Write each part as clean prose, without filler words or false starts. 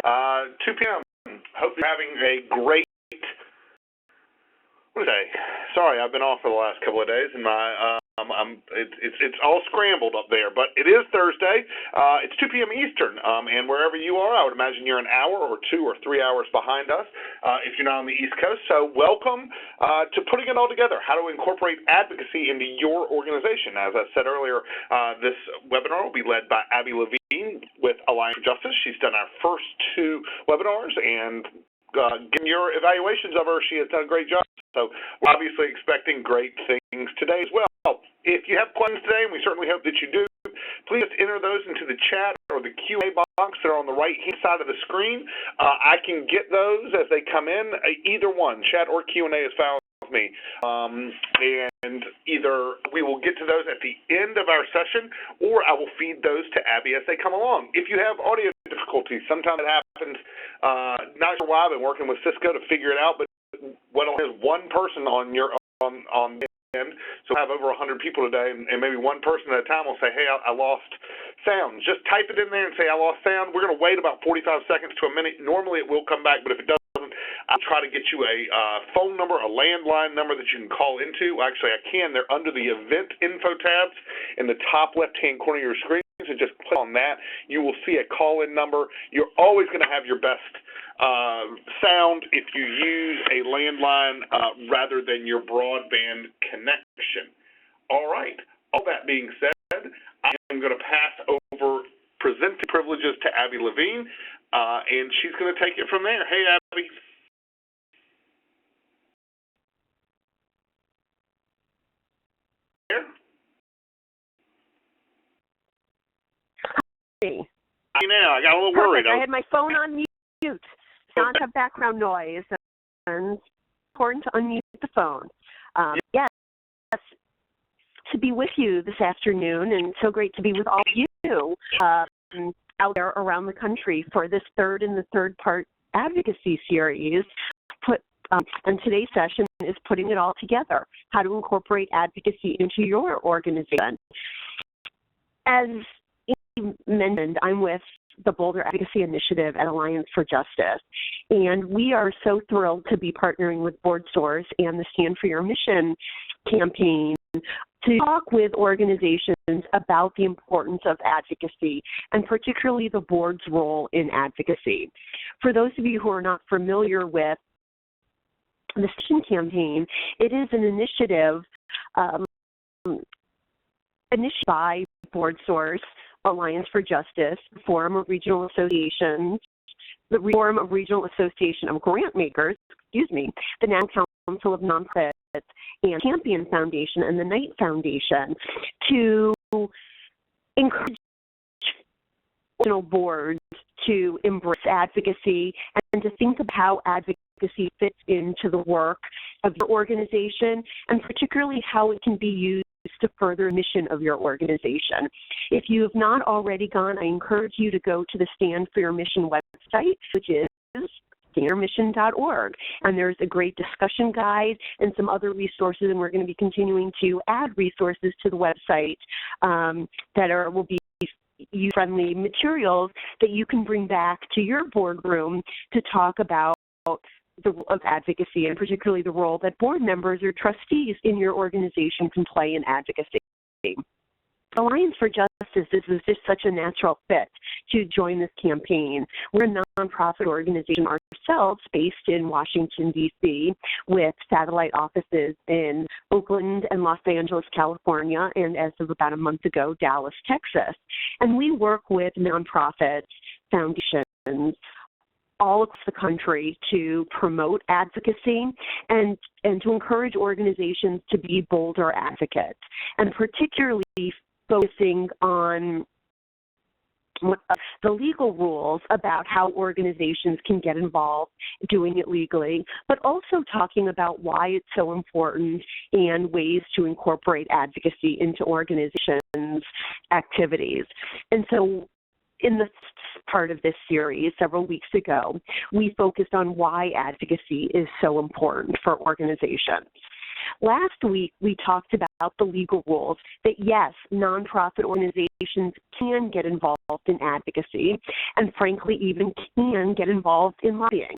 2 p.m. Hope you're having a great, sorry, I've been off for the last couple of days, and it's all scrambled up there. But it is Thursday. It's 2 p.m. Eastern, and wherever you are, I would imagine you're an hour or 2 or 3 hours behind us if you're not on the East Coast. So welcome to putting it all together, how to incorporate advocacy into your organization. As I said earlier, this webinar will be led by Abby Levine with Alliance for Justice. She's done our first 2 webinars, and given your evaluations of her, she has done a great job. So we're obviously expecting great things today as well. If you have questions today, and we certainly hope that you do, please just enter those into the chat or the Q&A box that are on the right-hand side of the screen. I can get those as they come in. Either one, chat or Q&A, is fine with me. And either we will get to those at the end of our session, or I will feed those to Abby as they come along. If you have audio difficulties, sometimes it happens. Not sure why. I've been working with Cisco to figure it out, but what is one person on your on the end, so I have over 100 people today, and maybe one person at a time will say, hey, I lost sound. Just type it in there and say, I lost sound. We're going to wait about 45 seconds to a minute. Normally it will come back, but if it doesn't, I'll try to get you a phone number, a landline number that you can call into. Actually, I can. They're under the event info tabs in the top left-hand corner of your screen. So just click on that. You will see a call-in number. You're always going to have your best sound if you use a landline rather than your broadband connection. All right. All that being said, I am going to pass over presenting privileges to Abby Levine, and she's going to take it from there. Hey, Abby. Hey. I got a little worried. I had my phone on mute, not have background noise, and it's important to unmute the phone. Yes, to be with you this afternoon, and so great to be with all of you out there around the country for this third part advocacy series. And today's session is putting it all together, how to incorporate advocacy into your organization. As mentioned, I'm with the Boulder Advocacy Initiative at Alliance for Justice, and we are so thrilled to be partnering with Board Source and the Stand for Your Mission campaign to talk with organizations about the importance of advocacy, and particularly the board's role in advocacy. For those of you who are not familiar with the Mission campaign, it is an initiative initiated by Board Source, Alliance for Justice, Forum of Regional Associations, the Forum of Regional Association of Grant Makers, the National Council of Nonprofits, and Champion Foundation and the Knight Foundation to encourage boards to embrace advocacy and to think about how advocacy fits into the work of your organization, and particularly how it can be used to further the mission of your organization. If you have not already gone, I encourage you to go to the Stand for Your Mission website, which is standforyourmission.org. And there's a great discussion guide and some other resources, and we're going to be continuing to add resources to the website that will be user-friendly materials that you can bring back to your boardroom to talk about the role of advocacy, and particularly the role that board members or trustees in your organization can play in advocacy. Alliance for Justice is just such a natural fit to join this campaign. We're a nonprofit organization ourselves based in Washington, D.C., with satellite offices in Oakland and Los Angeles, California, and as of about a month ago, Dallas, Texas. And we work with nonprofits, foundations, all across the country to promote advocacy and to encourage organizations to be bolder advocates, and particularly focusing on the legal rules about how organizations can get involved doing it legally, but also talking about why it's so important and ways to incorporate advocacy into organizations' activities. And so in this part of this series, several weeks ago, we focused on why advocacy is so important for organizations. Last week, we talked about the legal rules that, yes, nonprofit organizations can get involved in advocacy and, frankly, even can get involved in lobbying.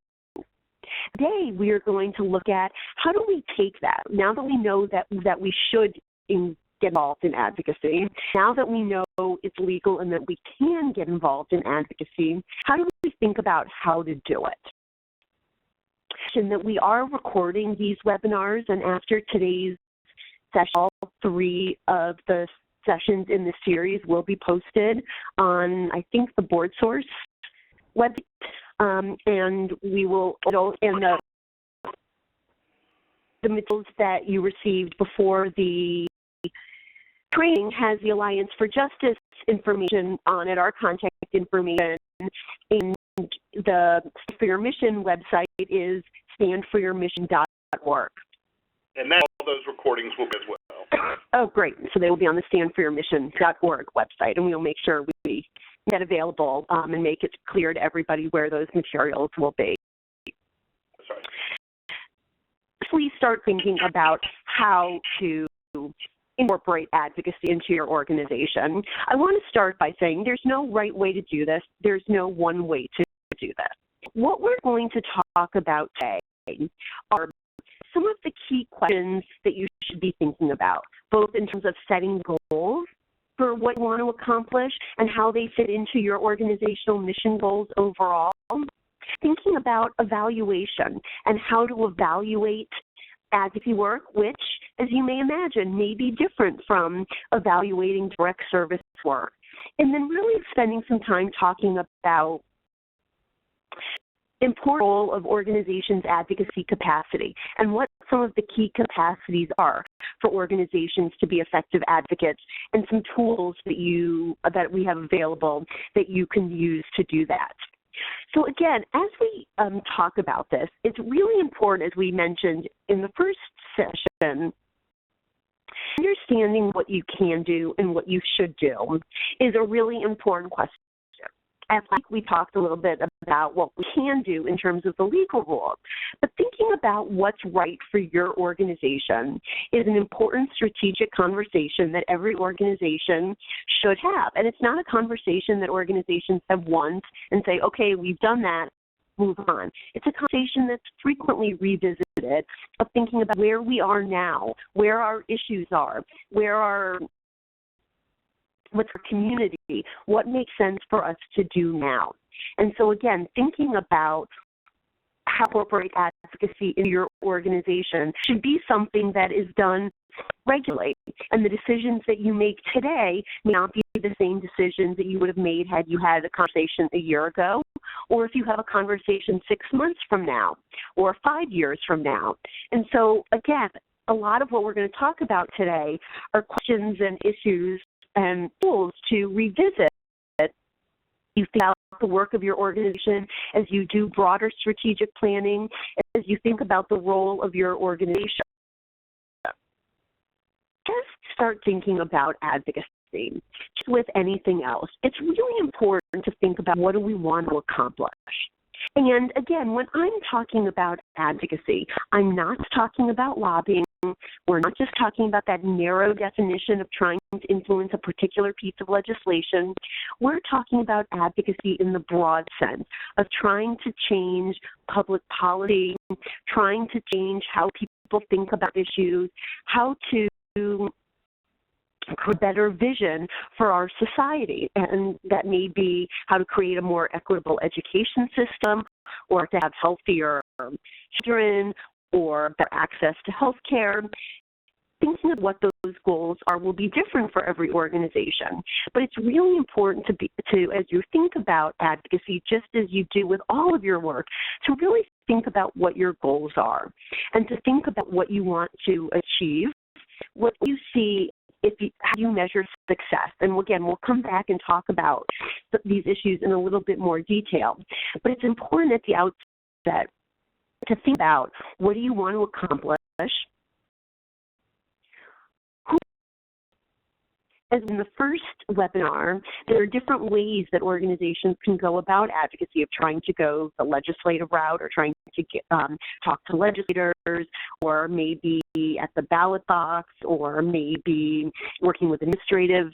Today, we are going to look at how do we take that, now that we know that we should get involved in advocacy, now that we know it's legal and that we can get involved in advocacy, how do we think about how to do it? That we are recording these webinars, and after today's session, all 3 of the sessions in this series will be posted on, I think, the BoardSource website, and we will, and the materials that you received before the training has the Alliance for Justice information on it, our contact information, and the Stand for Your Mission website is standforyourmission.org. And all those recordings will be as well. Oh, great. So they will be on the standforyourmission.org website, and we'll make sure we get available and make it clear to everybody where those materials will be. That's right. Please start thinking about how to incorporate advocacy into your organization. I want to start by saying there's no right way to do this. There's no one way to do this. What we're going to talk about today are some of the key questions that you should be thinking about, both in terms of setting goals for what you want to accomplish and how they fit into your organizational mission goals overall, thinking about evaluation and how to evaluate advocacy work, which, as you may imagine, may be different from evaluating direct service work. And then really spending some time talking about the important role of organizations' advocacy capacity and what some of the key capacities are for organizations to be effective advocates, and some tools that we have available that you can use to do that. So again, as we talk about this, it's really important, as we mentioned in the first session, understanding what you can do and what you should do is a really important question. And like we talked a little bit about what we can do in terms of the legal rules, but thinking about what's right for your organization is an important strategic conversation that every organization should have. And it's not a conversation that organizations have once and say, okay, we've done that, move on. It's a conversation that's frequently revisited of thinking about where we are now, where our issues are, what's our community, what makes sense for us to do now. And so again, thinking about how to incorporate advocacy in your organization should be something that is done regularly. And the decisions that you make today may not be the same decisions that you would have made had you had a conversation a year ago, or if you have a conversation 6 months from now, or 5 years from now. And so again, a lot of what we're going to talk about today are questions and issues and tools to revisit. You think about the work of your organization as you do broader strategic planning, as you think about the role of your organization. Just start thinking about advocacy. Just with anything else, it's really important to think about what do we want to accomplish. And again, when I'm talking about advocacy, I'm not talking about lobbying. We're not just talking about that narrow definition of trying to influence a particular piece of legislation. We're talking about advocacy in the broad sense of trying to change public policy, trying to change how people think about issues, how to create a better vision for our society. And that may be how to create a more equitable education system, or to have healthier children, or better access to health care. Thinking of what those goals are will be different for every organization. But it's really important as you think about advocacy, just as you do with all of your work, to really think about what your goals are and to think about what you want to achieve, what you see, how you measure success. And again, we'll come back and talk about these issues in a little bit more detail. But it's important at the outset to think about what do you want to accomplish, as in the first webinar, there are different ways that organizations can go about advocacy, of trying to go the legislative route, or trying to talk to legislators, or maybe at the ballot box, or maybe working with administrative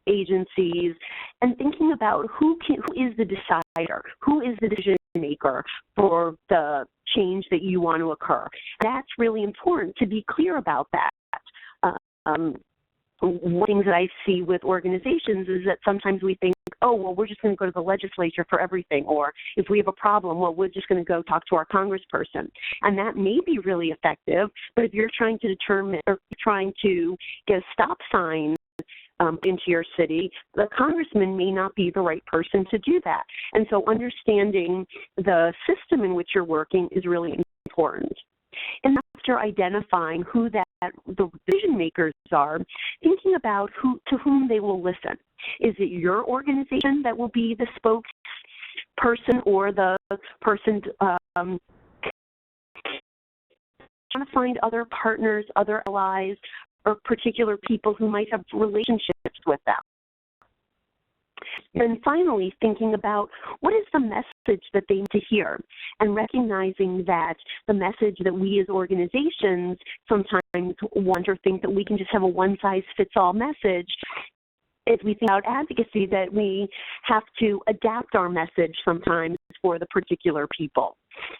agencies, and thinking about who is the decider, who is the decision maker for the change that you want to occur. That's really important to be clear about that. One thing that I see with organizations is that sometimes we think, oh, well, we're just going to go to the legislature for everything, or if we have a problem, well, we're just going to go talk to our congressperson. And that may be really effective, but if you're trying to determine or trying to get a stop sign into your city, the congressman may not be the right person to do that. And so understanding the system in which you're working is really important. And after identifying who the decision makers are, thinking about to whom they will listen. Is it your organization that will be the spokesperson, or the person trying to find other partners, other allies, or particular people who might have relationships with them? And finally, thinking about what is the message that they need to hear, and recognizing that the message that we as organizations sometimes want or think that we can just have a one-size-fits-all message. As we think about advocacy, that we have to adapt our message sometimes for the particular people.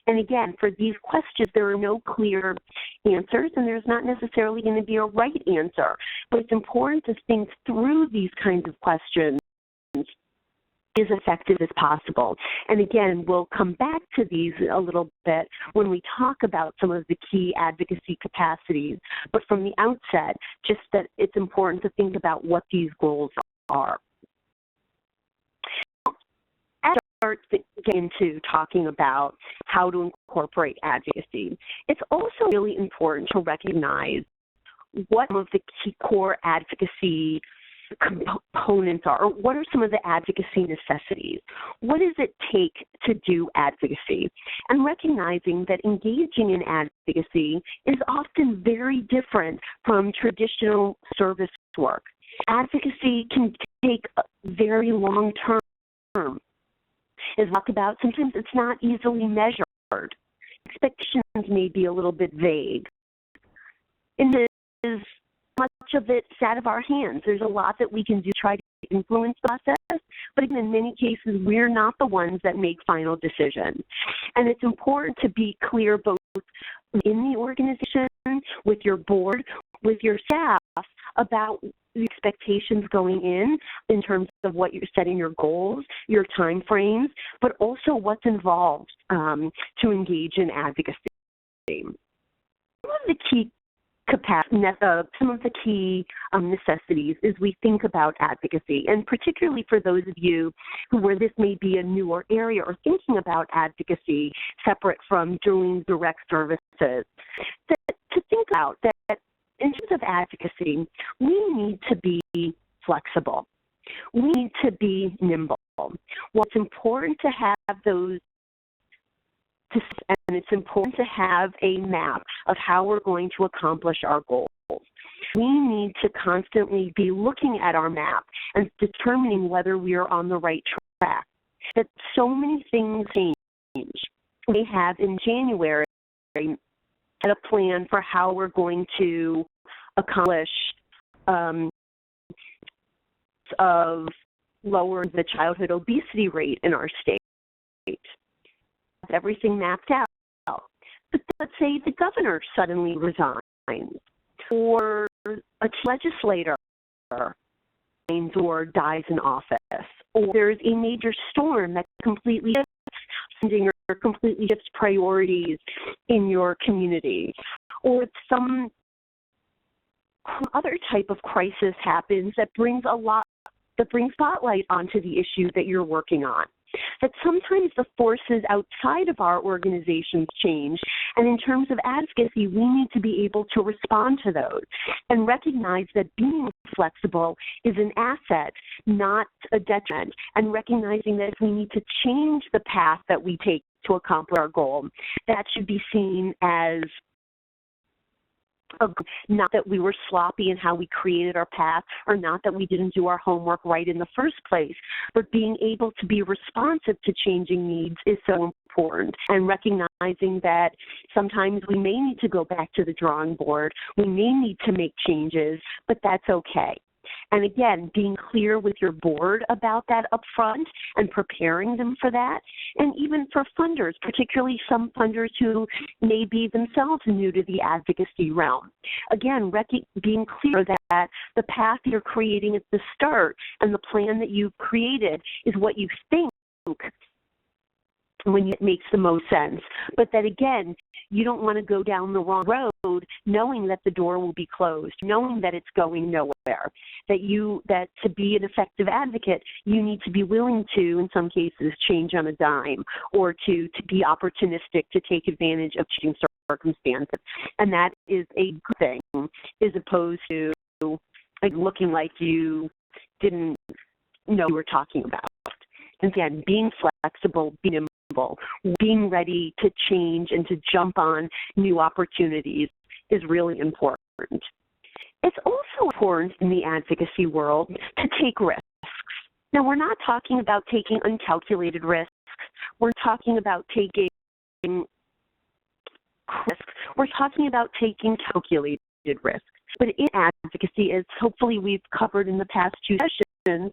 And again, for these questions, there are no clear answers, and there's not necessarily going to be a right answer. But it's important to think through these kinds of questions as effective as possible. And again, we'll come back to these a little bit when we talk about some of the key advocacy capacities. But from the outset, just that it's important to think about what these goals are. As I start to get into talking about how to incorporate advocacy, it's also really important to recognize what some of the key core advocacy components are, or what are some of the advocacy necessities? What does it take to do advocacy? And recognizing that engaging in advocacy is often very different from traditional service work. Advocacy can take a very long term. As talked about, sometimes it's not easily measured. Expectations may be a little bit vague. And there's much of it's out of our hands. There's a lot that we can do to try to influence the process, but again, in many cases, we're not the ones that make final decisions. And it's important to be clear both in the organization, with your board, with your staff, about the expectations going in terms of what you're setting your goals, your time frames, but also what's involved to engage in advocacy. Some of the key some of the key necessities as we think about advocacy, and particularly for those of you where this may be a newer area or thinking about advocacy separate from doing direct services, to think about that in terms of advocacy, we need to be flexible. We need to be nimble. Well, it's important to have those, and it's important to have a map of how we're going to accomplish our goals. We need to constantly be looking at our map and determining whether we are on the right track. That so many things change. We have in January a plan for how we're going to accomplish of lowering the childhood obesity rate in our state. Everything mapped out. But let's say the governor suddenly resigns, or a legislator resigns or dies in office, or there's a major storm that completely shifts funding or completely shifts priorities in your community, or some other type of crisis happens that brings spotlight onto the issue that you're working on. That sometimes the forces outside of our organizations change, and in terms of advocacy, we need to be able to respond to those and recognize that being flexible is an asset, not a detriment, and recognizing that if we need to change the path that we take to accomplish our goal, that should be seen as Not that we were sloppy in how we created our path, or not that we didn't do our homework right in the first place, but being able to be responsive to changing needs is so important, and recognizing that sometimes we may need to go back to the drawing board, we may need to make changes, but that's okay. And again, being clear with your board about that up front and preparing them for that. And even for funders, particularly some funders who may be themselves new to the advocacy realm. Again, being clear that the path you're creating at the start and the plan that you've created is what you think when it makes the most sense. But that, again, you don't want to go down the wrong road knowing that the door will be closed, knowing that it's going nowhere, that to be an effective advocate, you need to be willing to, in some cases, change on a dime, or to be opportunistic, to take advantage of changing circumstances. And that is a good thing, as opposed to looking like you didn't know what you were talking about. And again, being flexible, being nimble, being ready to change and to jump on new opportunities is really important. It's also important in the advocacy world to take risks. Now, we're not talking about taking uncalculated risks. We're talking about taking risks. We're talking about taking calculated risks. But in advocacy, as hopefully we've covered in the past 2 sessions,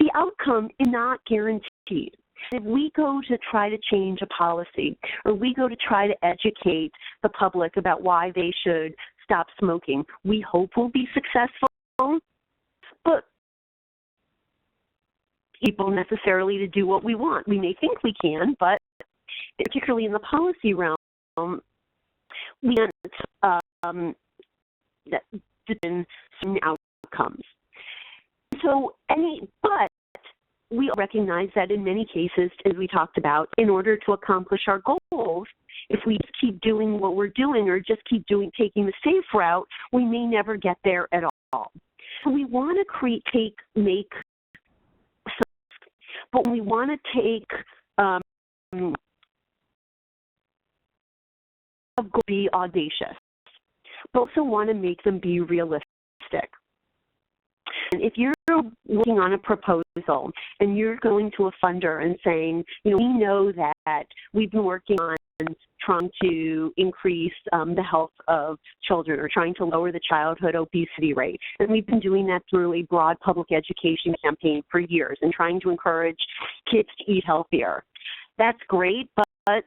the outcome is not guaranteed. If we go to try to change a policy, or we go to try to educate the public about why they should stop smoking, we hope we'll be successful, but people necessarily to do what we want. We may think we can, but particularly in the policy realm, we can't determine certain outcomes. But we recognize that in many cases, as we talked about, in order to accomplish our goals, if we just keep doing what we're doing, or just keep taking the safe route, we may never get there at all. So we want to but we want to be audacious, but also want to make them be realistic. And if you're working on a proposal and you're going to a funder and saying, we know that we've been working on trying to increase the health of children, or trying to lower the childhood obesity rate, and we've been doing that through a broad public education campaign for years and trying to encourage kids to eat healthier. That's great, but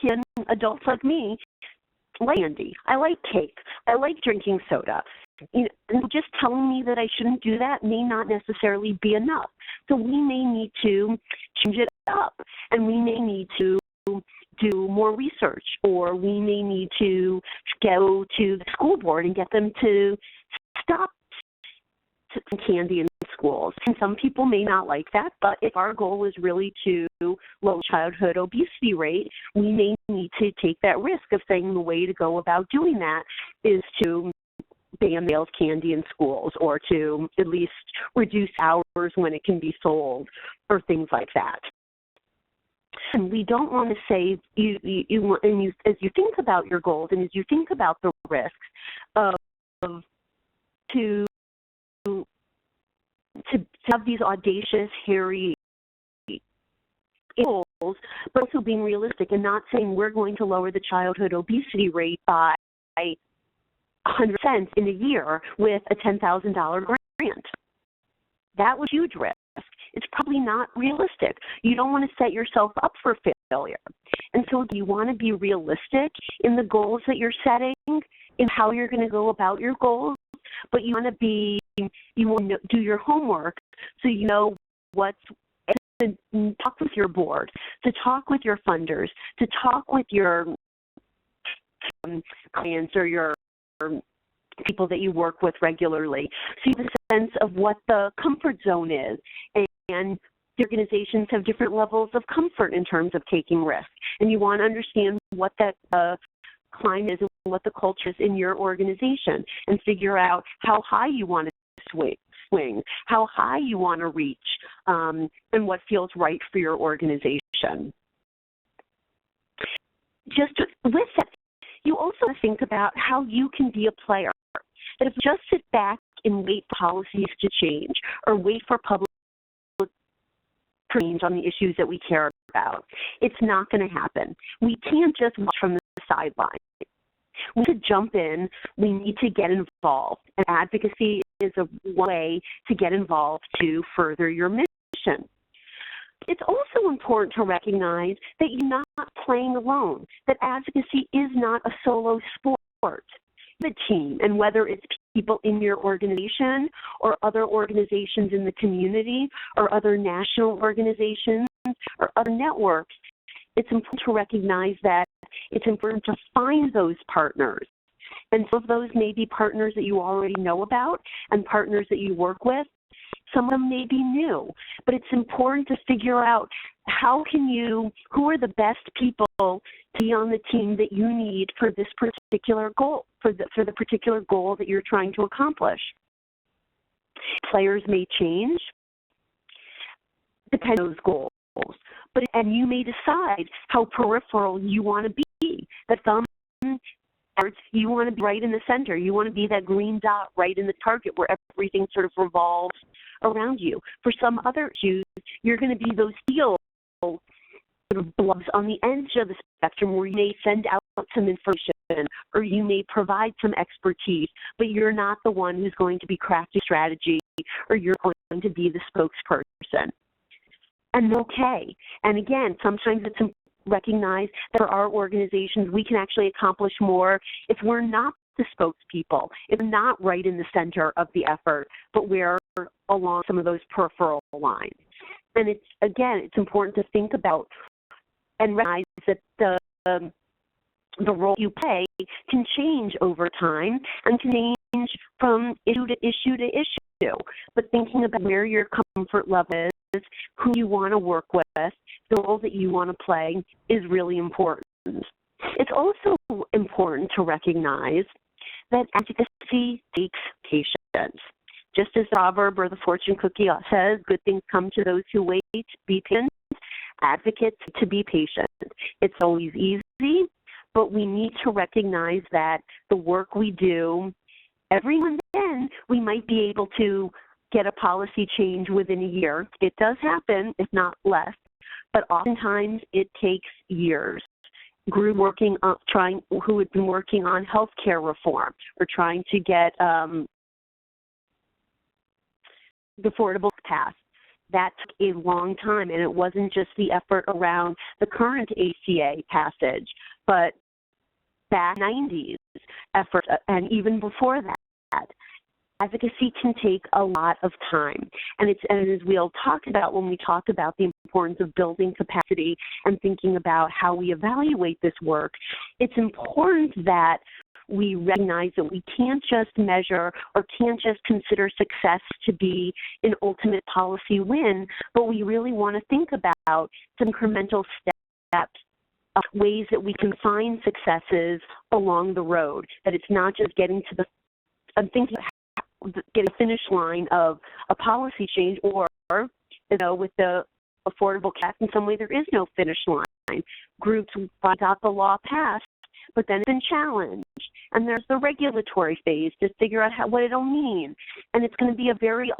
kids, adults like me, like candy. I like cake. I like drinking soda. And just telling me that I shouldn't do that may not necessarily be enough. So we may need to change it up, and we may need to do more research, or we may need to go to the school board and get them to stop candy in schools. And some people may not like that, but if our goal is really to lower childhood obesity rate, we may need to take that risk of saying the way to go about doing that is to ban sales candy in schools, or to at least reduce hours when it can be sold, or things like that. And we don't want to say, as you think about your goals and as you think about the risks to have these audacious, hairy goals, but also being realistic and not saying we're going to lower the childhood obesity rate by 100% in a year with a $10,000 grant. That was a huge risk. It's probably not realistic. You don't want to set yourself up for failure. And so you want to be realistic in the goals that you're setting, in how you're going to go about your goals, but you want to do your homework so you know to talk with your board, to talk with your funders, to talk with your clients or your people that you work with regularly, so you have a sense of what the comfort zone is. And organizations have different levels of comfort in terms of taking risks, and you want to understand what that climate is and what the culture is in your organization, and figure out how high you want to swing, how high you want to reach, and what feels right for your organization. Just with that, You also want to think about how you can be a player. That if you just sit back and wait for policies to change or wait for public change on the issues that we care about, it's not going to happen. We can't just watch from the sidelines. We need to jump in. We need to get involved. And advocacy is a way to get involved to further your mission. It's also important to recognize that you're not playing alone, that advocacy is not a solo sport. The team, and whether it's people in your organization or other organizations in the community or other national organizations or other networks, it's important to recognize that it's important to find those partners. And some of those may be partners that you already know about and partners that you work with. Some of them may be new, but it's important to figure out who are the best people to be on the team that you need for this particular goal, for the particular goal that you're trying to accomplish. Players may change depending on those goals, and you may decide how peripheral you want to be. That some parts you want to be right in the center. You want to be that green dot right in the target where everything sort of revolves around you. For some other issues, you're going to be those steel sort of blobs on the edge of the spectrum where you may send out some information or you may provide some expertise, but you're not the one who's going to be crafting strategy or you're going to be the spokesperson. And okay. And again, sometimes it's recognize that for our organizations, we can actually accomplish more if we're not the spokespeople, if we're not right in the center of the effort, but we're along some of those peripheral lines. And it's important to think about and recognize that the role you play can change over time and can change from issue to issue to issue. But thinking about where your comfort level is, who you want to work with, the role that you want to play is really important. It's also important to recognize that advocacy takes patience. Just as the proverb or the fortune cookie says, good things come to those who wait, be patient. Advocates to be patient. It's always easy, but we need to recognize that the work we do, every now and then, we might be able to get a policy change within a year. It does happen, if not less, but oftentimes it takes years. Group working on who had been working on healthcare reform or trying to get the affordable passed. That took a long time, and it wasn't just the effort around the current ACA passage, but back 90s effort, and even before that. Advocacy can take a lot of time, and as we'll talk about when we talk about the importance of building capacity and thinking about how we evaluate this work, it's important that we recognize that we can't just measure or can't just consider success to be an ultimate policy win, but we really want to think about some incremental steps, ways that we can find successes along the road, that it's not just getting to get a finish line of a policy change, or with the Affordable Care Act, in some way there is no finish line. Groups got the law passed, but then it's been challenged, and there's the regulatory phase to figure out what it'll mean, and it's going to be a very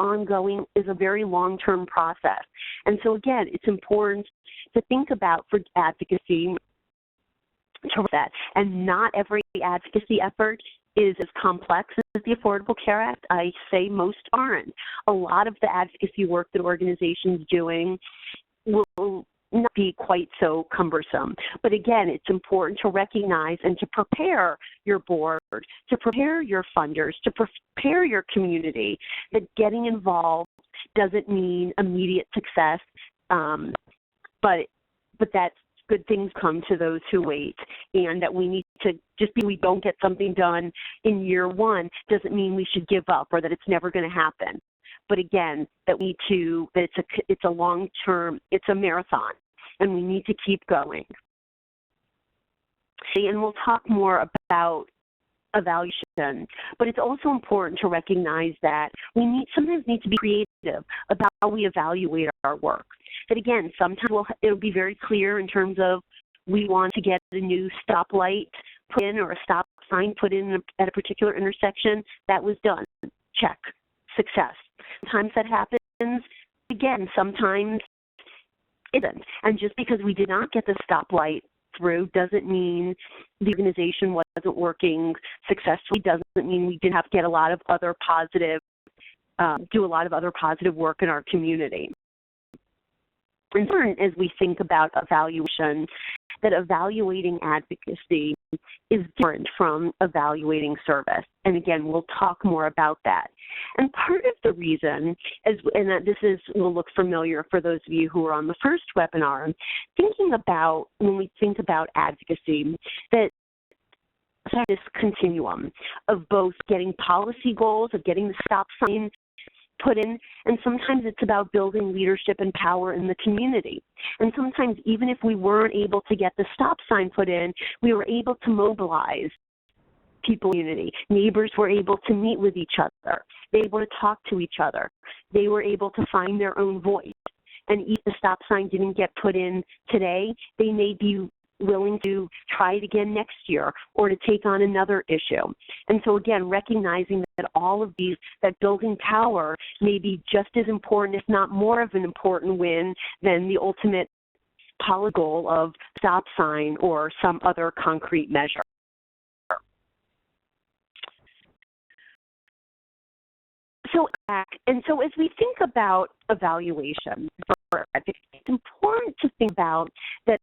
long-term process. And so again, it's important to think about for advocacy that, and not every advocacy effort is as complex as the Affordable Care Act. I say most aren't. A lot of the advocacy work that organizations doing will not be quite so cumbersome. But again, it's important to recognize and to prepare your board, to prepare your funders, to prepare your community that getting involved doesn't mean immediate success, but that good things come to those who wait, and that we need to we don't get something done in year one doesn't mean we should give up or that it's never going to happen. But again, that it's a long-term, it's a marathon, and we need to keep going. And we'll talk more about evaluation, but it's also important to recognize that we sometimes need to be creative about how we evaluate our work. That again, sometimes it'll be very clear in terms of we want to get a new stoplight put in or a stop sign put in at a particular intersection, that was done. Check. Success. Sometimes that happens. Again, sometimes it isn't. And just because we did not get the stoplight through doesn't mean the organization wasn't working successfully, doesn't mean we didn't have to get a lot of other positive, do a lot of other positive work in our community. Important as we think about evaluation, that evaluating advocacy is different from evaluating service. And again, we'll talk more about that. And part of the reason, and that this will look familiar for those of you who are on the first webinar, thinking about, when we think about advocacy, that this continuum of both getting policy goals, of getting the stop sign put in, and sometimes it's about building leadership and power in the community. And sometimes even if we weren't able to get the stop sign put in, we were able to mobilize people in the community. Neighbors were able to meet with each other. They were able to talk to each other. They were able to find their own voice. And if the stop sign didn't get put in today, they may be willing to try it again next year or to take on another issue. And so again, recognizing that all of these, that building power may be just as important, if not more of an important win than the ultimate policy goal of stop sign or some other concrete measure. So as we think about evaluation for advocacy, it's important to think about that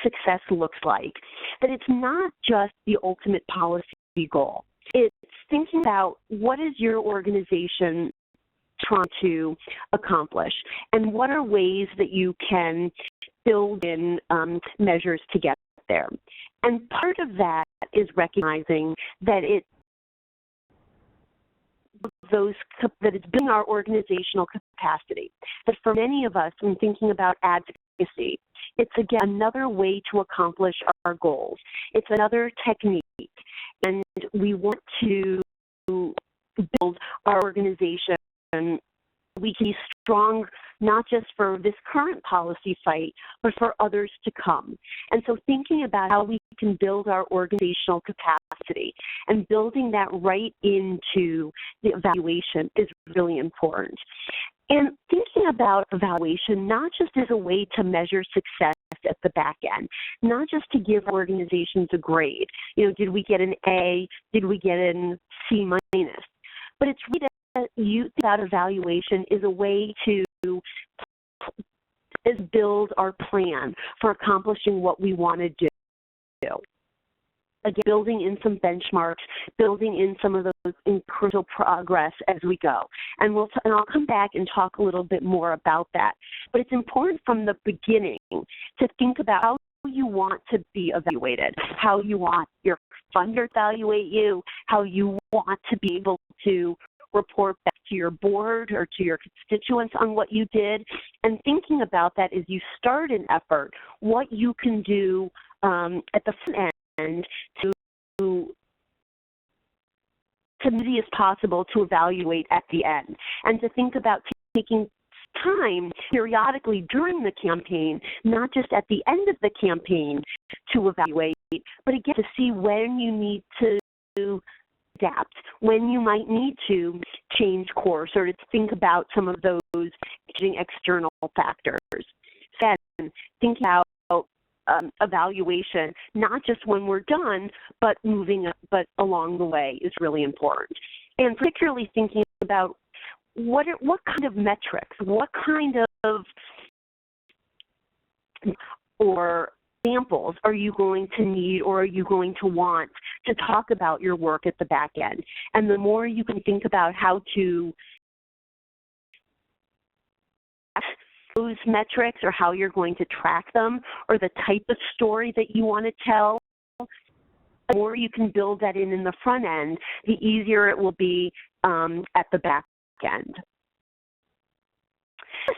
success looks like, that it's not just the ultimate policy goal. It's thinking about what is your organization trying to accomplish and what are ways that you can build in measures to get there. And part of that is recognizing that it's building our organizational capacity. That for many of us, when thinking about advocacy, it's again another way to accomplish our goals. It's another technique, and we want to build our organization. We can be strong not just for this current policy fight, but for others to come. And so thinking about how we can build our organizational capacity and building that right into the evaluation is really important. And thinking about evaluation not just as a way to measure success at the back end, not just to give organizations a grade. You know, did we get an A? Did we get an C minus? But it's really that you think about evaluation is a way to build our plan for accomplishing what we want to do. Again, building in some benchmarks, building in some of those incremental progress as we go. And I'll come back and talk a little bit more about that. But it's important from the beginning to think about how you want to be evaluated, how you want your funder to evaluate you, how you want to be able to report back to your board or to your constituents on what you did, and thinking about that as you start an effort, what you can do at the front end to as easy as possible to evaluate at the end, and to think about taking time periodically during the campaign, not just at the end of the campaign to evaluate, but again to see when you need to adapt, when you might need to change course or to think about some of those external factors. Then think about evaluation, not just when we're done, but along the way is really important. And particularly thinking about what kind of metrics, what kind of or examples are you going to need or are you going to want to talk about your work at the back end? And the more you can think about how to those metrics or how you're going to track them or the type of story that you want to tell, the more you can build that in the front end, the easier it will be at the back end.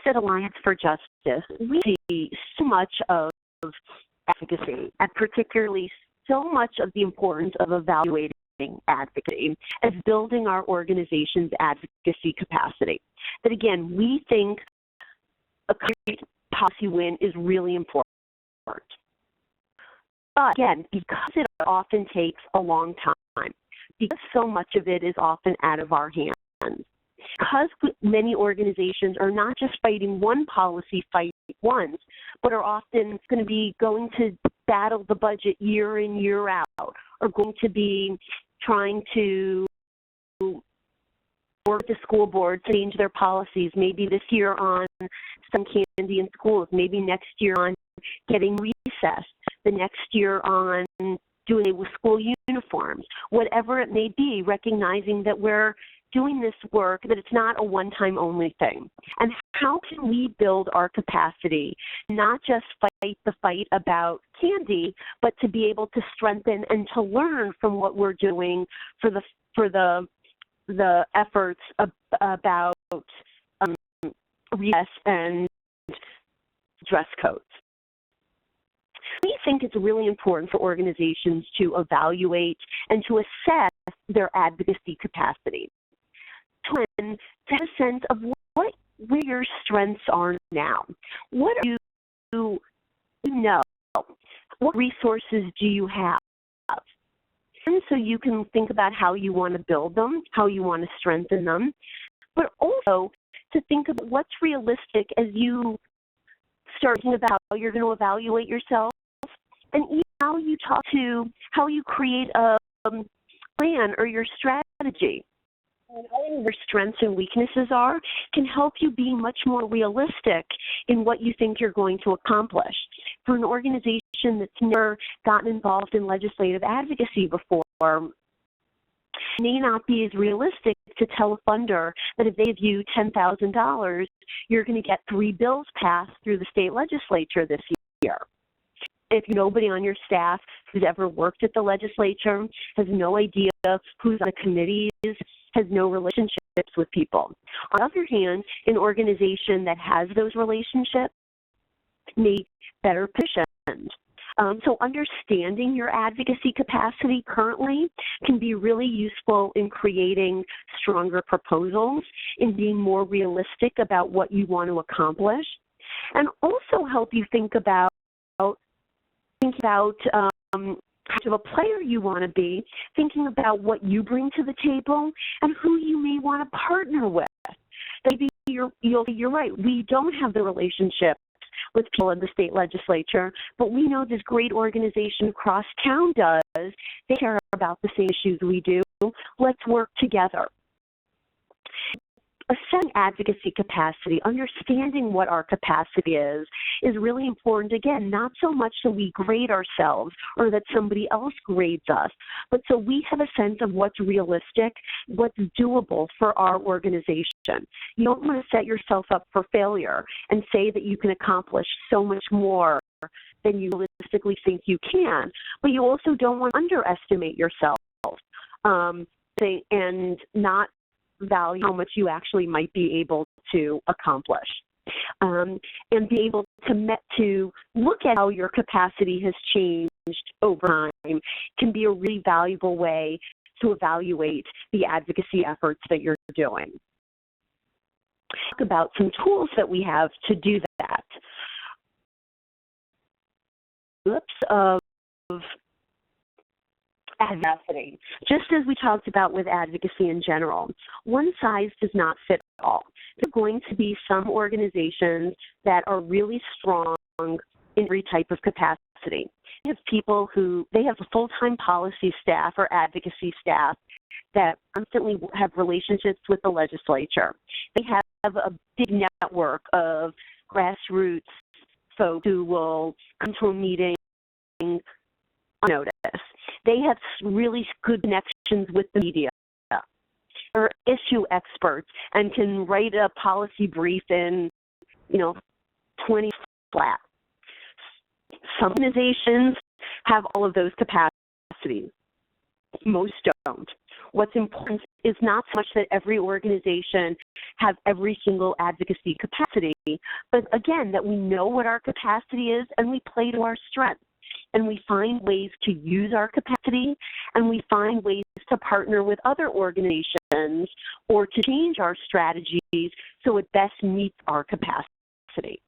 At Alliance for Justice, we see so much of advocacy, and particularly so much of the importance of evaluating advocacy as building our organization's advocacy capacity. That again, we think a concrete policy win is really important. But again, because it often takes a long time, because so much of it is often out of our hands, because many organizations are not just fighting one policy fight once, but are often going to be going to battle the budget year in, year out, or going to be trying to work with the school board to change their policies, maybe this year on some candy in schools, maybe next year on getting recess, the next year on doing it with school uniforms, whatever it may be, recognizing that we're doing this work, that it's not a one-time only thing. And how can we build our capacity, not just fight the fight about candy, but to be able to strengthen and to learn from what we're doing for the efforts about recess and dress codes. We think it's really important for organizations to evaluate and to assess their advocacy capacity, to have a sense of where your strengths are now. What do you know? What resources do you have? And so you can think about how you want to build them, how you want to strengthen them, but also to think about what's realistic as you start thinking about how you're going to evaluate yourself, and even how you create a plan or your strategy. And knowing where strengths and weaknesses are can help you be much more realistic in what you think you're going to accomplish. For an organization that's never gotten involved in legislative advocacy before, it may not be as realistic to tell a funder that if they give you $10,000, you're going to get 3 bills passed through the state legislature this year. If nobody on your staff who's ever worked at the legislature, has no idea who's on the committees, has no relationships with people. On the other hand, an organization that has those relationships may be better positioned. So understanding your advocacy capacity currently can be really useful in creating stronger proposals, in being more realistic about what you want to accomplish, and also help you think about how much of a player you want to be, thinking about what you bring to the table and who you may want to partner with. Maybe you're right, we don't have the relationship with people in the state legislature, but we know this great organization across town does. They care about the same issues we do. Let's work together. Assessing advocacy capacity, understanding what our capacity is really important. Again, not so much so we grade ourselves or that somebody else grades us, but so we have a sense of what's realistic, what's doable for our organization. You don't want to set yourself up for failure and say that you can accomplish so much more than you realistically think you can, but you also don't want to underestimate yourself and not value how much you actually might be able to accomplish. And be able to look at how your capacity has changed over time can be a really valuable way to evaluate the advocacy efforts that you're doing. Talk about some tools that we have to do that. Of advocacy. Just as we talked about with advocacy in general, one size does not fit all. There are going to be some organizations that are really strong in every type of capacity. They have people they have a full-time policy staff or advocacy staff that constantly have relationships with the legislature. They have a big network of grassroots folks who will come to a meeting on notice. They have really good connections with the media. They're issue experts and can write a policy brief in, 20 flat. Some organizations have all of those capacities. Most don't. What's important is not so much that every organization have every single advocacy capacity, but again, that we know what our capacity is and we play to our strengths. And we find ways to use our capacity, and we find ways to partner with other organizations or to change our strategies so it best meets our capacity.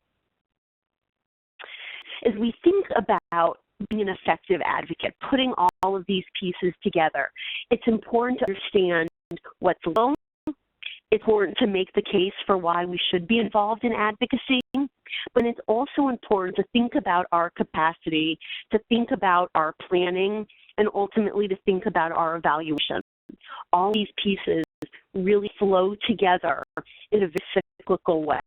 As we think about being an effective advocate, putting all of these pieces together. It's important to understand what's low. It's important to make the case for why we should be involved in advocacy, but it's also important to think about our capacity, to think about our planning, and ultimately to think about our evaluation. All these pieces really flow together in a very cyclical way.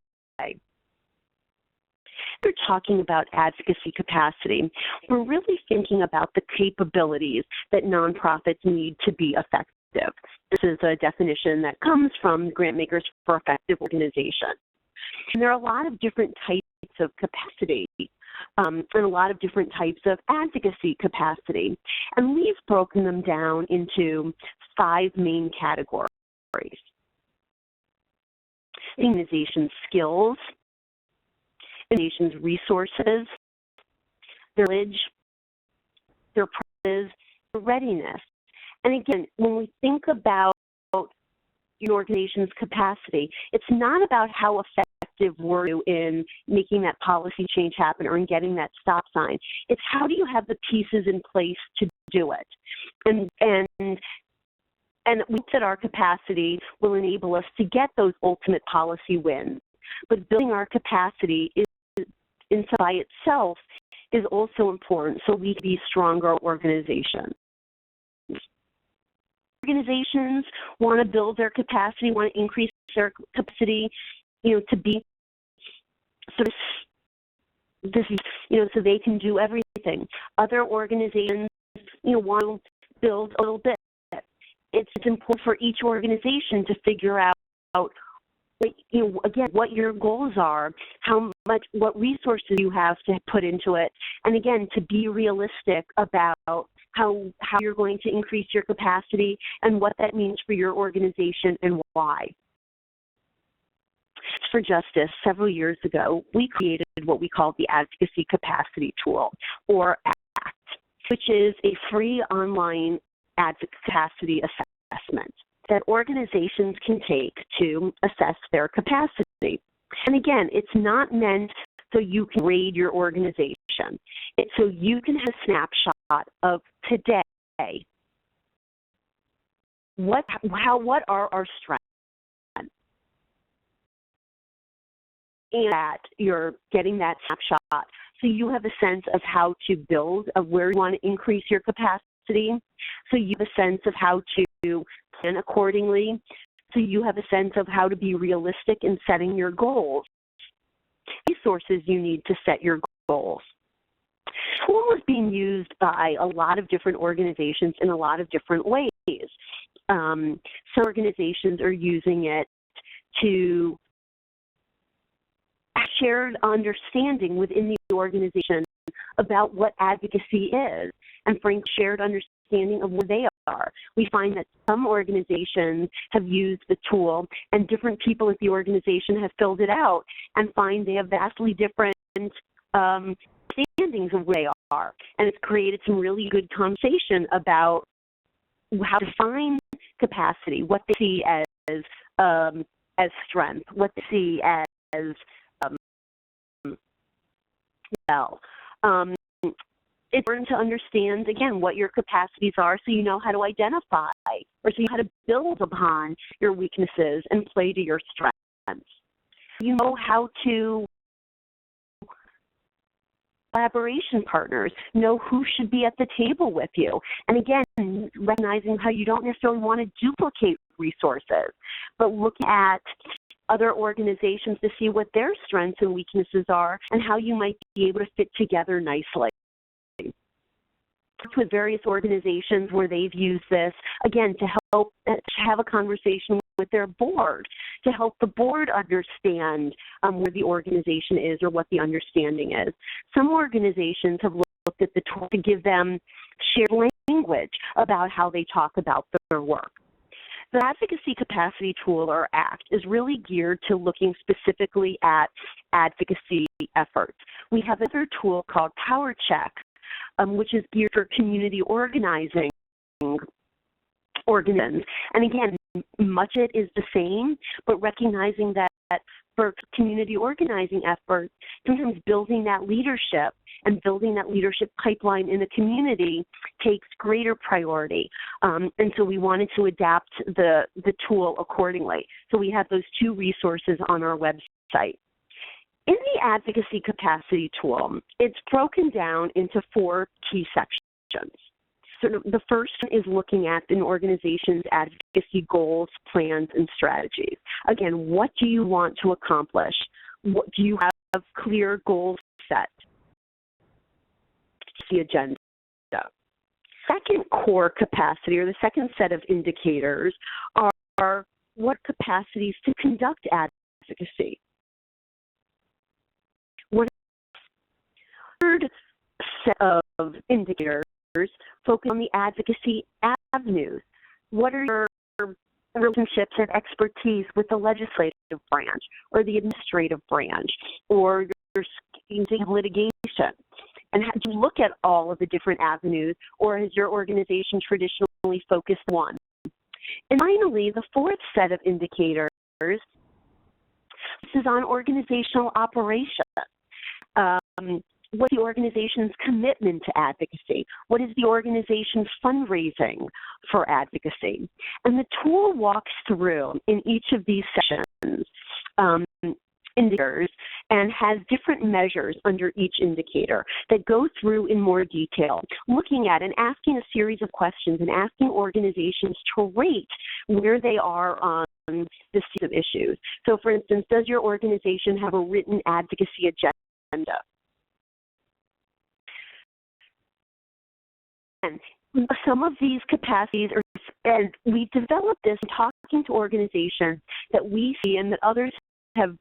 We're talking about advocacy capacity. We're really thinking about the capabilities that nonprofits need to be effective. This is a definition that comes from Grantmakers for Effective Organization. And there are a lot of different types of capacity and a lot of different types of advocacy capacity. And we've broken them down into 5 main categories. Organization skills, organization's resources, their knowledge, their practices, their readiness. And again, when we think about your organization's capacity, it's not about how effective were you in making that policy change happen or in getting that stop sign. It's how do you have the pieces in place to do it. And we think that our capacity will enable us to get those ultimate policy wins. But building our capacity by itself is also important so we can be stronger organizations. Organizations want to build their capacity, want to increase their capacity, to be so they can do everything. Other organizations, want to build a little bit. It's important for each organization to figure out, again, what your goals are, what resources you have to put into it, and again, to be realistic about how you're going to increase your capacity and what that means for your organization and why. For Justice, several years ago, we created what we call the Advocacy Capacity Tool, or ACT, which is a free online capacity assessment that organizations can take to assess their capacity. And again, it's not meant so you can grade your organization. It's so you can have a snapshot of today. What are our strengths? And that you're getting that snapshot so you have a sense of how to build, of where you want to increase your capacity, so you have a sense of how to plan accordingly, so you have a sense of how to be realistic in setting your goals, resources you need to set your goals. The tool is being used by a lot of different organizations in a lot of different ways. Some organizations are using it to shared understanding within the organization about what advocacy is, and bring shared understanding of where they are. We find that some organizations have used the tool and different people at the organization have filled it out and find they have vastly different understandings of where they are. And it's created some really good conversation about how to define capacity, what they see as strength, what they see as it's important to understand, again, what your capacities are so you know how to identify or so you know how to build upon your weaknesses and play to your strengths. You know how to collaboration partners, know who should be at the table with you. And again, recognizing how you don't necessarily want to duplicate resources, but looking at other organizations to see what their strengths and weaknesses are and how you might be able to fit together nicely. With various organizations where they've used this, again, to help to have a conversation with their board, to help the board understand where the organization is or what the understanding is. Some organizations have looked at the tool to give them shared language about how they talk about their work. The Advocacy Capacity Tool, or ACT, is really geared to looking specifically at advocacy efforts. We have another tool called Power Check, which is geared for community organizing organisms. And again, much of it is the same, but recognizing that for community organizing efforts, sometimes building that leadership and building that leadership pipeline in the community takes greater priority. And so we wanted to adapt the tool accordingly. So we have those two resources on our website. In the advocacy capacity tool, it's broken down into 4 key sections. So the first is looking at an organization's advocacy goals, plans, and strategies. Again, what do you want to accomplish? What do you have clear goals set? The agenda. Second core capacity, or the second set of indicators, are what capacities to conduct advocacy. What third set of indicators focus on the advocacy avenues. What are your relationships and expertise with the legislative branch or the administrative branch or your schemes of litigation? And how do you look at all of the different avenues, or has your organization traditionally focused on one? And finally, the fourth set of indicators is on organizational operation. What's the organization's commitment to advocacy? What is the organization's fundraising for advocacy? And the tool walks through in each of these sections indicators and has different measures under each indicator that go through in more detail, looking at and asking a series of questions and asking organizations to rate where they are on the series of issues. So for instance, does your organization have a written advocacy agenda? And some of these capacities and we developed this talking to organizations that we see and that others have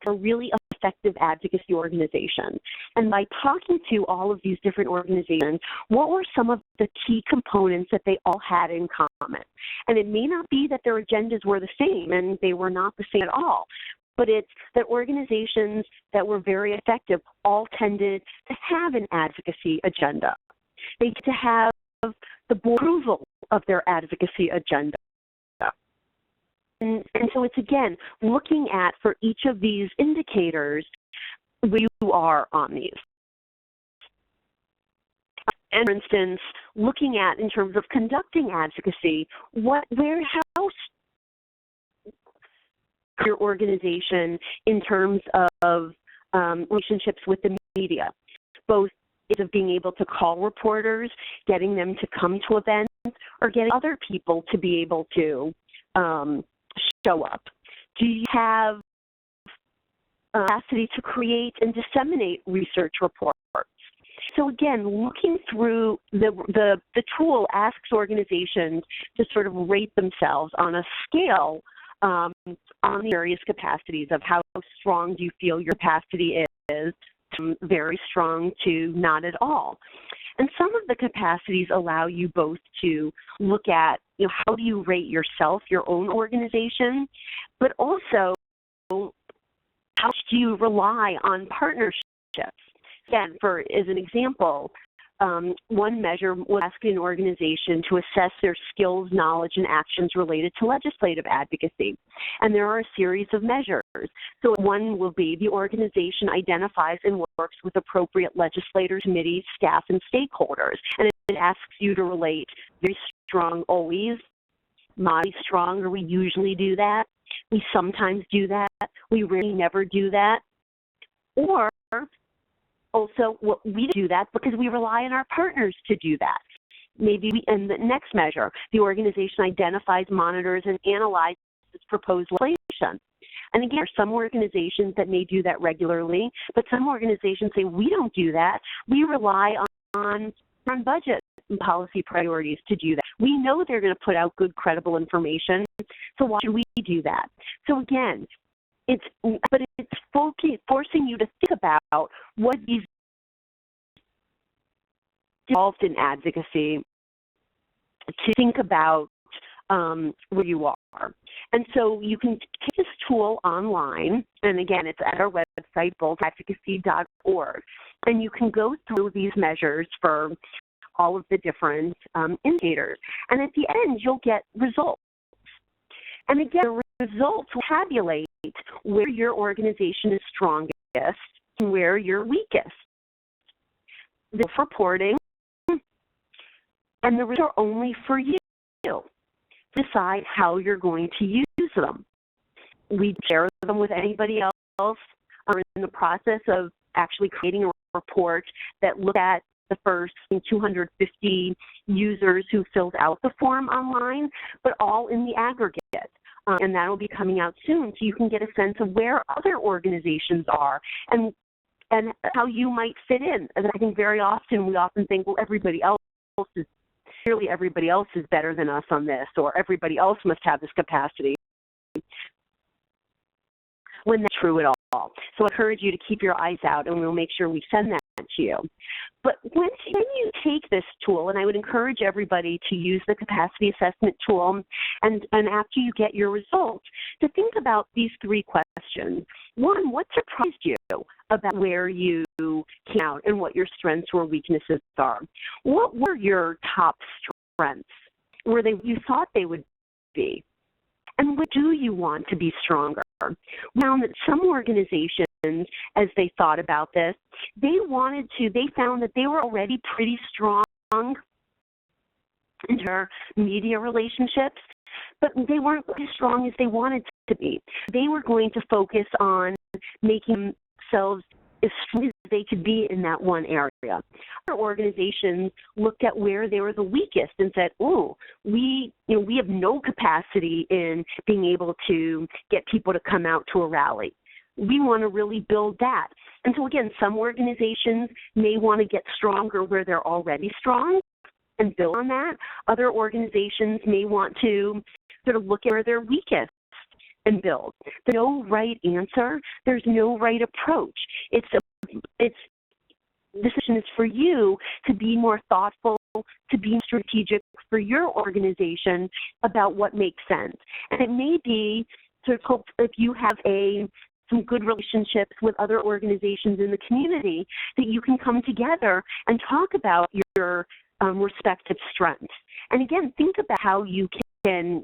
are really effective advocacy organizations. And by talking to all of these different organizations, what were some of the key components that they all had in common? And it may not be that their agendas were the same, and they were not the same at all, but it's that organizations that were very effective all tended to have an advocacy agenda. They get to have the board approval of their advocacy agenda. And so it's, again, looking at, for each of these indicators, where you are on these. And for instance, looking at, in terms of conducting advocacy, how your organization in terms of relationships with the media, both of being able to call reporters, getting them to come to events, or getting other people to be able to show up. Do you have capacity to create and disseminate research reports? So again, looking through the tool asks organizations to sort of rate themselves on a scale on the various capacities of how strong do you feel your capacity is, from very strong to not at all. And some of the capacities allow you both to look at, how do you rate yourself, your own organization, but also how much do you rely on partnerships? Again, as an example, one measure was asking an organization to assess their skills, knowledge, and actions related to legislative advocacy. And there are a series of measures. So one will be the organization identifies and works with appropriate legislators, committees, staff, and stakeholders. And it asks you to relate very strong always, moderately strong, or we usually do that. We sometimes do that. We really never do that. Or also, we do that because we rely on our partners to do that. Maybe in the next measure, the organization identifies, monitors, and analyzes proposed legislation. And again, there are some organizations that may do that regularly, but some organizations say, we don't do that. We rely on budget and policy priorities to do that. We know they're going to put out good, credible information, so why should we do that? So again, it's forcing you to think about what these involved in advocacy, to think about where you are. And so you can take this tool online, and again, it's at our website, boltadvocacy.org, and you can go through these measures for all of the different indicators. And at the end, you'll get results. And again, the results will tabulate where your organization is strongest and where you're weakest. The reporting and the results are only for you. Decide how you're going to use them. We share them with anybody else. We're in the process of actually creating a report that looks at the first 250 users who filled out the form online, but all in the aggregate. And that will be coming out soon, so you can get a sense of where other organizations are and how you might fit in. And I think very often we often think, well, everybody else is better than us on this, or everybody else must have this capacity, when that's true at all. So I encourage you to keep your eyes out, and we'll make sure we send that to you. But when you take this tool, and I would encourage everybody to use the capacity assessment tool, and after you get your results, to think about these 3 questions. 1, what surprised you about where you came out and what your strengths or weaknesses are? What were your top strengths? Were they you thought they would be? And what do you want to be stronger? We found that some organizations, as they thought about this, they found that they were already pretty strong in their media relationships, but they weren't as strong as they wanted to be. They were going to focus on making themselves as strong as they could be in that one area. Other organizations looked at where they were the weakest and said, "Oh, we have no capacity in being able to get people to come out to a rally. We want to really build that." And so again, some organizations may want to get stronger where they're already strong and build on that. Other organizations may want to sort of look at where they're weakest and build. There's no right answer. There's no right approach. This decision is for you to be more thoughtful, to be strategic for your organization about what makes sense. And it may be to hope if you have some good relationships with other organizations in the community, that you can come together and talk about your respective strengths. And again, think about how you can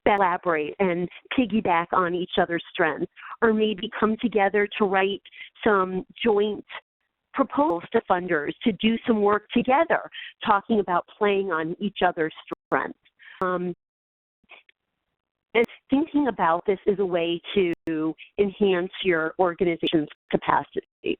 collaborate and piggyback on each other's strengths, or maybe come together to write some joint proposals to funders to do some work together, talking about playing on each other's strengths. And thinking about this is a way to enhance your organization's capacity.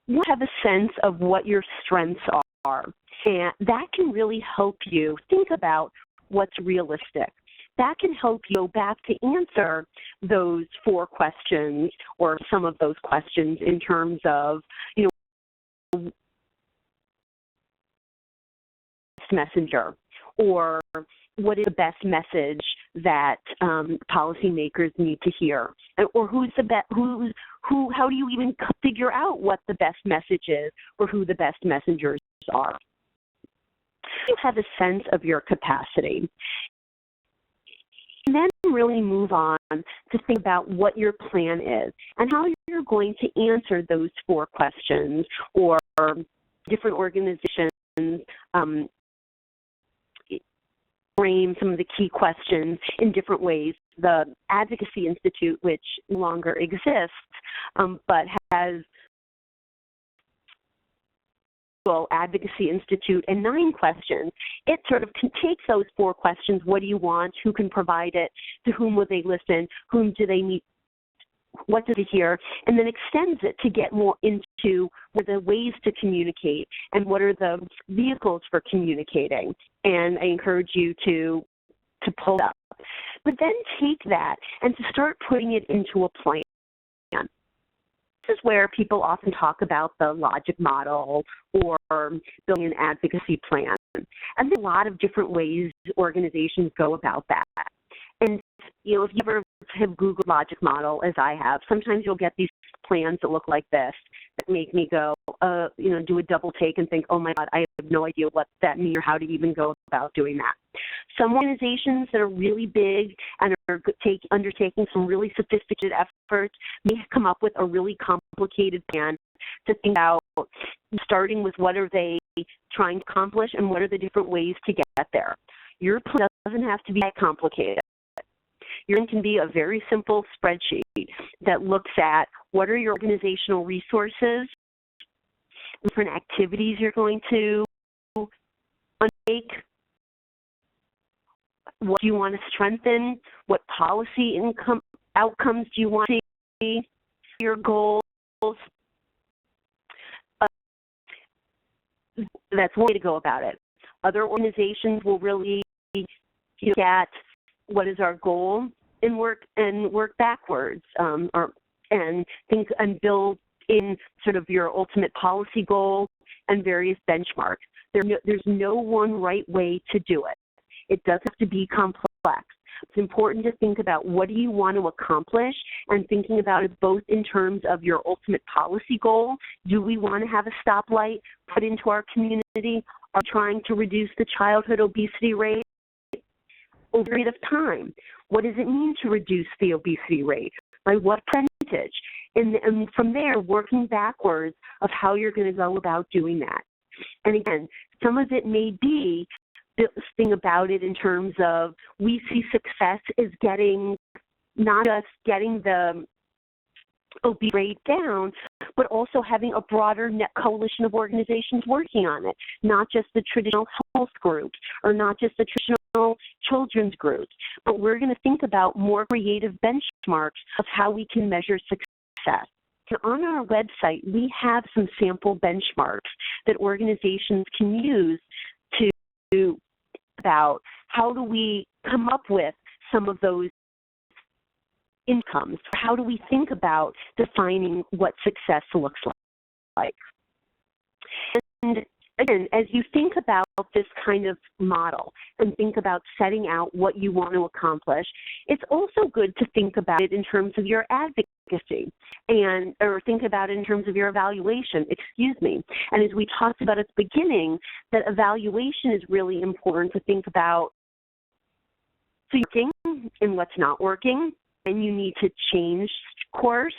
You have a sense of what your strengths are, and that can really help you think about what's realistic. That can help you go back to answer those 4 questions, or some of those questions, in terms of, messenger, or what is the best message that policymakers need to hear, or how do you even figure out what the best message is, or who the best messengers are? You have a sense of your capacity. And then really move on to think about what your plan is and how you're going to answer those 4 questions, or different organizations frame some of the key questions in different ways. The Advocacy Institute, which no longer exists, but has Advocacy Institute and 9 questions. It sort of can take those 4 questions: what do you want, who can provide it, to whom will they listen, whom do they meet, what do they hear, and then extends it to get more into what are the ways to communicate and what are the vehicles for communicating. And I encourage you to pull it up. But then take that and to start putting it into a plan. This is where people often talk about the logic model or building an advocacy plan. And there's a lot of different ways organizations go about that. And, if you ever have Googled logic model, as I have, sometimes you'll get these plans that look like this that make me go, do a double take and think, oh my God, I have no idea what that means or how to even go about doing that. Some organizations that are really big and are undertaking some really sophisticated efforts may come up with a really complicated plan to think about, starting with what are they trying to accomplish and what are the different ways to get there. Your plan doesn't have to be that complicated. Your can be a very simple spreadsheet that looks at what are your organizational resources, different activities you're going to undertake, what do you want to strengthen, what policy outcomes do you want to see, your goals. That's one way to go about it. Other organizations will really look at what is our goal and work backwards, and build in sort of your ultimate policy goal and various benchmarks. There's no one right way to do it. It doesn't have to be complex. It's important to think about what do you want to accomplish, and thinking about it both in terms of your ultimate policy goal. Do we want to have a stoplight put into our community? Are we trying to reduce the childhood obesity rate over a period of time? What does it mean to reduce the obesity rate? By what percentage? And from there, working backwards of how you're going to go about doing that. And again, some of it may be thing about it in terms of we see success as not just getting the obesity rate down, but also having a broader net coalition of organizations working on it, not just the traditional health groups or not just the traditional children's groups, but we're going to think about more creative benchmarks of how we can measure success. And on our website, we have some sample benchmarks that organizations can use to about how do we come up with some of those incomes? How do we think about defining what success looks like? And again, as you think about this kind of model and think about setting out what you want to accomplish, it's also good to think about it in terms of your advocacy or think about it in terms of your evaluation, And as we talked about at the beginning, that evaluation is really important to think about working and what's not working, and you need to change course,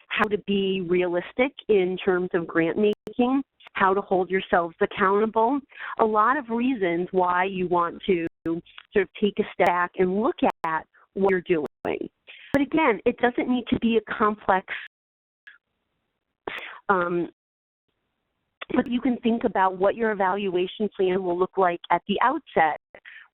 how to be realistic in terms of grant making, how to hold yourselves accountable, a lot of reasons why you want to sort of take a step back and look at what you're doing. But again, it doesn't need to be a complex, but you can think about what your evaluation plan will look like at the outset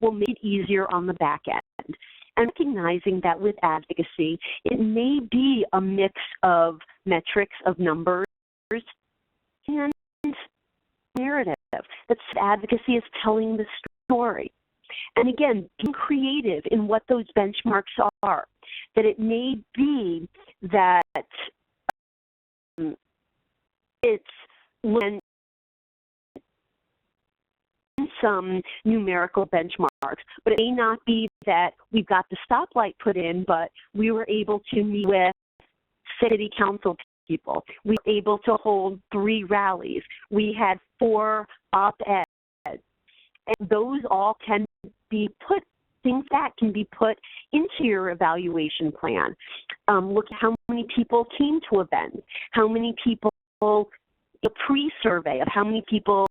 will make it easier on the back end. And recognizing that with advocacy, it may be a mix of metrics, of numbers, and narrative. That advocacy is telling the story. And again, being creative in what those benchmarks are. That it may be that it's when some numerical benchmarks, but it may not be that we've got the stoplight put in, but we were able to meet with city council people. We were able to hold 3 rallies. We had 4 op-eds. And those all can be things that can be put into your evaluation plan. Look at how many people came to events, how many people, a pre-survey of how many people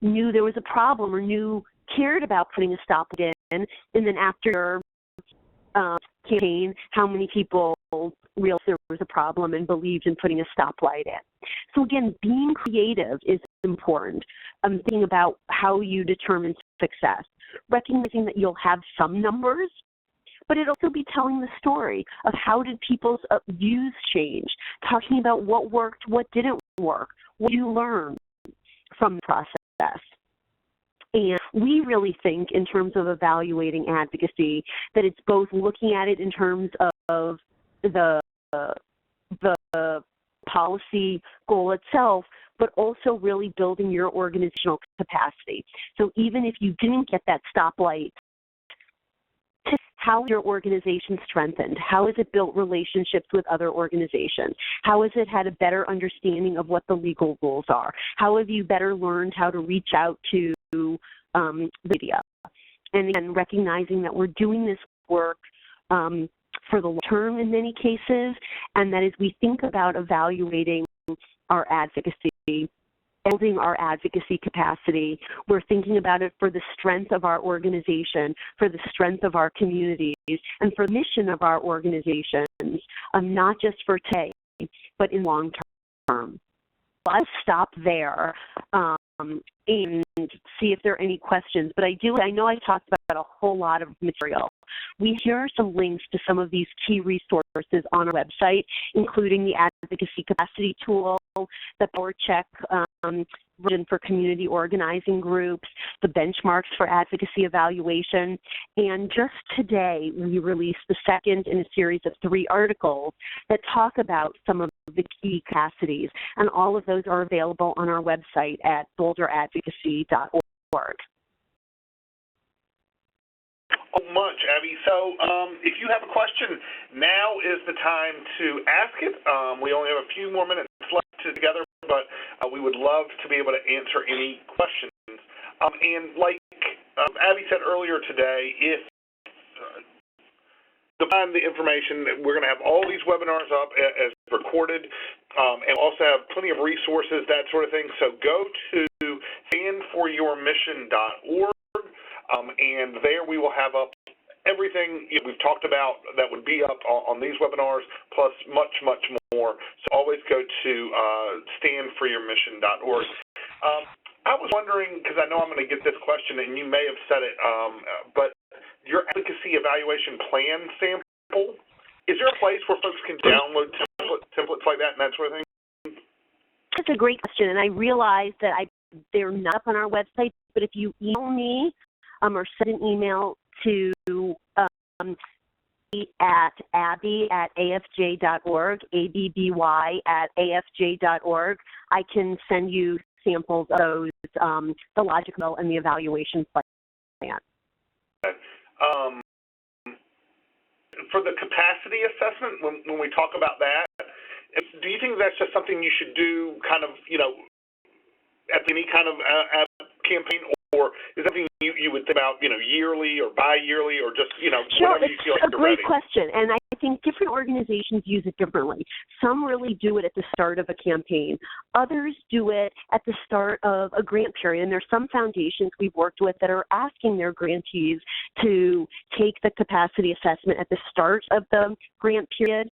knew there was a problem or cared about putting a stop in, and then after your campaign, how many people realized there was a problem and believed in putting a stoplight in. So again, being creative is important. Thinking about how you determine success, recognizing that you'll have some numbers, but it'll also be telling the story of how did people's views change, talking about what worked, what didn't work, what you learned from the process. And we really think in terms of evaluating advocacy that it's both looking at it in terms of the policy goal itself, but also really building your organizational capacity. So even if you didn't get that stoplight, how is your organization strengthened? How has it built relationships with other organizations? How has it had a better understanding of what the legal rules are? How have you better learned how to reach out to the media? And again, recognizing that we're doing this work for the long term in many cases, and that as we think about evaluating our advocacy, building our advocacy capacity. We're thinking about it for the strength of our organization, for the strength of our communities, and for the mission of our organizations, not just for today, but in long term. So I'll stop there and see if there are any questions. But I know I talked about a whole lot of material. Here are some links to some of these key resources on our website, including the Advocacy Capacity Tool, the Power Check version for community organizing groups, the benchmarks for advocacy evaluation, and just today we released the second in a series of 3 articles that talk about some of the key capacities, and all of those are available on our website at boulderadvocacy.org. Oh, much, Abby. So if you have a question, now is the time to ask it. We only have a few more minutes left together, but we would love to be able to answer any questions. And like Abby said earlier today, if to find the information, we're going to have all these webinars up as recorded, and also have plenty of resources, that sort of thing. So go to standforyourmission.org. And there we will have up everything we've talked about that would be up on these webinars, plus much, much more. So always go to standforyourmission.org. I was wondering, because I know I'm going to get this question, and you may have said it, but your advocacy evaluation plan sample, is there a place where folks can download templates like that and that sort of thing? That's a great question, and I realize that they're not up on our website, but if you email me, or send an email to at abby@afj.org, abby@afj.org, I can send you samples of those, the logic model and the evaluation plan. For the capacity assessment, when we talk about that, do you think that's just something you should do kind of, at any kind of campaign, or is that something you would think about, yearly or bi-yearly, or just, Sure, whenever you feel like it's a you're great ready? question, and I think different organizations use it differently. Some really do it at the start of a campaign. Others do it at the start of a grant period, and there's some foundations we've worked with that are asking their grantees to take the capacity assessment at the start of the grant period,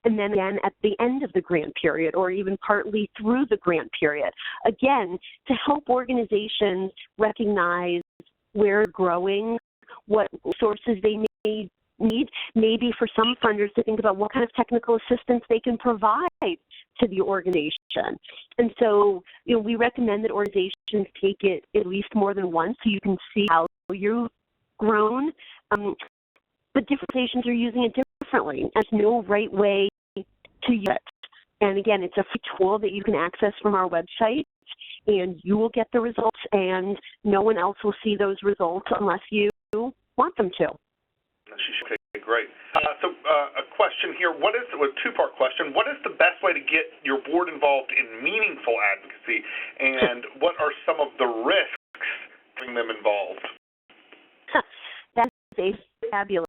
and then again at the end of the grant period, or even partly through the grant period. Again, to help organizations recognize where they're growing, what resources they may need, maybe for some funders to think about what kind of technical assistance they can provide to the organization. And so, we recommend that organizations take it at least more than once so you can see how you've grown. But different organizations are using it differently. There's no right way to use it. And again, it's a free tool that you can access from our website, and you will get the results, and no one else will see those results unless you want them to. Okay, great. So a question here, a two-part question. What is the best way to get your board involved in meaningful advocacy, and what are some of the risks getting them involved? That is a fabulous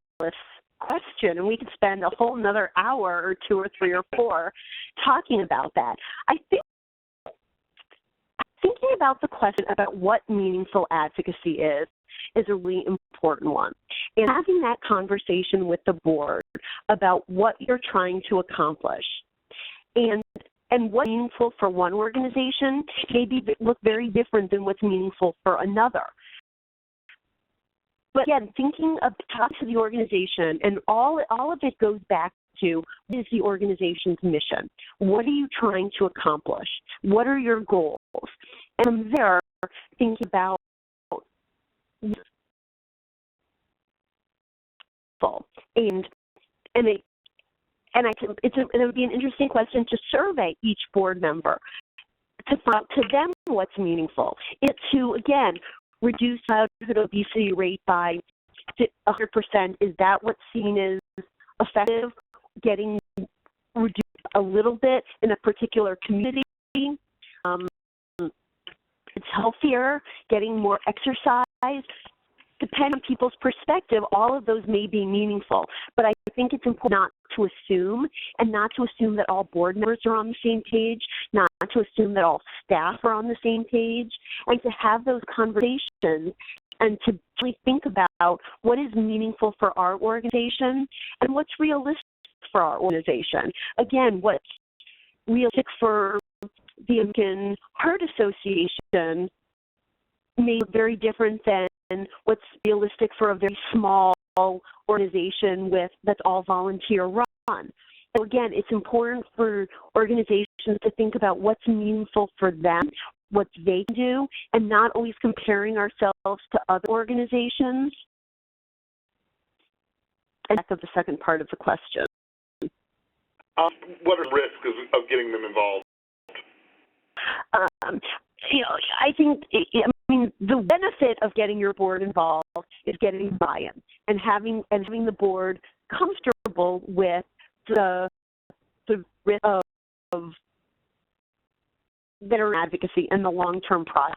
question, and we could spend a whole another hour or 2 or 3 or 4 talking about that. I think thinking about the question about what meaningful advocacy is a really important one. And having that conversation with the board about what you're trying to accomplish and what's meaningful for one organization may look very different than what's meaningful for another. But again, thinking of talking to the organization, and all of it goes back to what is the organization's mission? What are you trying to accomplish? What are your goals? And from there, thinking about it would be an interesting question to survey each board member to find out to them what's meaningful. It's to, again, reduce childhood obesity rate by 100%. Is that what's seen as effective? Getting reduced a little bit in a particular community. It's healthier, getting more exercise. depending on people's perspective, all of those may be meaningful. But I think it's important not to assume, and not to assume that all board members are on the same page, not to assume that all staff are on the same page, and to have those conversations and to really think about what is meaningful for our organization and what's realistic for our organization. Again, what's realistic for the American Heart Association may be very different than what's realistic for a very small organization that's all volunteer run. So again, it's important for organizations to think about what's meaningful for them, what they can do, and not always comparing ourselves to other organizations. And that's the second part of the question. What are the risks of getting them involved? I think, the benefit of getting your board involved is getting buy-in and having the board comfortable with the risk of better advocacy and the long-term process.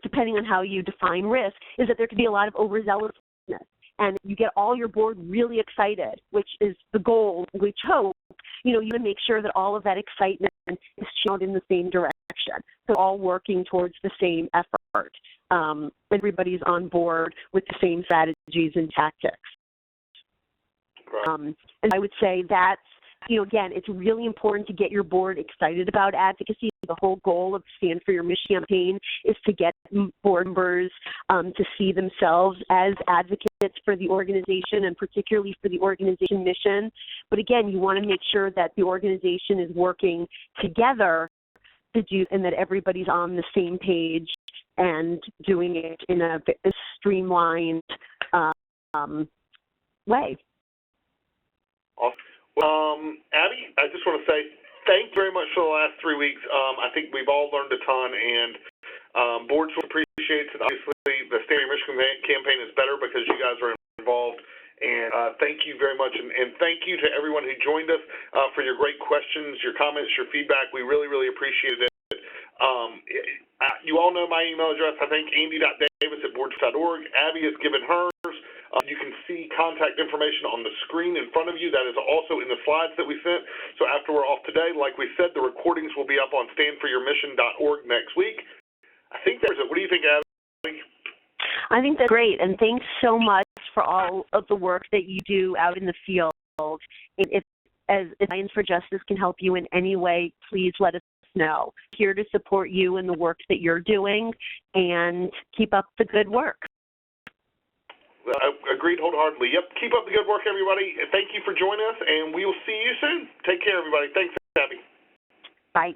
Depending on how you define risk, is that there could be a lot of overzealousness, and you get all your board really excited, which is the goal, which hope. You want to make sure that all of that excitement is channeled in the same direction. So all working towards the same effort. Everybody's on board with the same strategies and tactics. And I would say that's, again, it's really important to get your board excited about advocacy. The whole goal of Stand for Your Mission campaign is to get board members to see themselves as advocates for the organization and particularly for the organization mission. But again, you want to make sure that the organization is working together to do, and that everybody's on the same page and doing it in a streamlined way. Awesome. Abby, I just want to say thank you very much for the last 3 weeks. I think we've all learned a ton, and boards will appreciate it. Obviously, the Stand for Your Mission campaign is better because you guys are involved. And thank you very much, and thank you to everyone who joined us for your great questions, your comments, your feedback. We really, really appreciated it. You all know my email address, I think, andy.davis@boards.org. Abby has given hers. You can see contact information on the screen in front of you. That is also in the slides that we sent. So after we're off today, like we said, the recordings will be up on standforyourmission.org next week. I think that's it. What do you think, Abby? I think that's great, and thanks so much for all of the work that you do out in the field. And if Lions for Justice can help you in any way, please let us know. Here to support you in the work that you're doing, and keep up the good work. Agreed wholeheartedly. Yep, keep up the good work, everybody. Thank you for joining us, and we will see you soon. Take care, everybody. Thanks, Abby. Bye.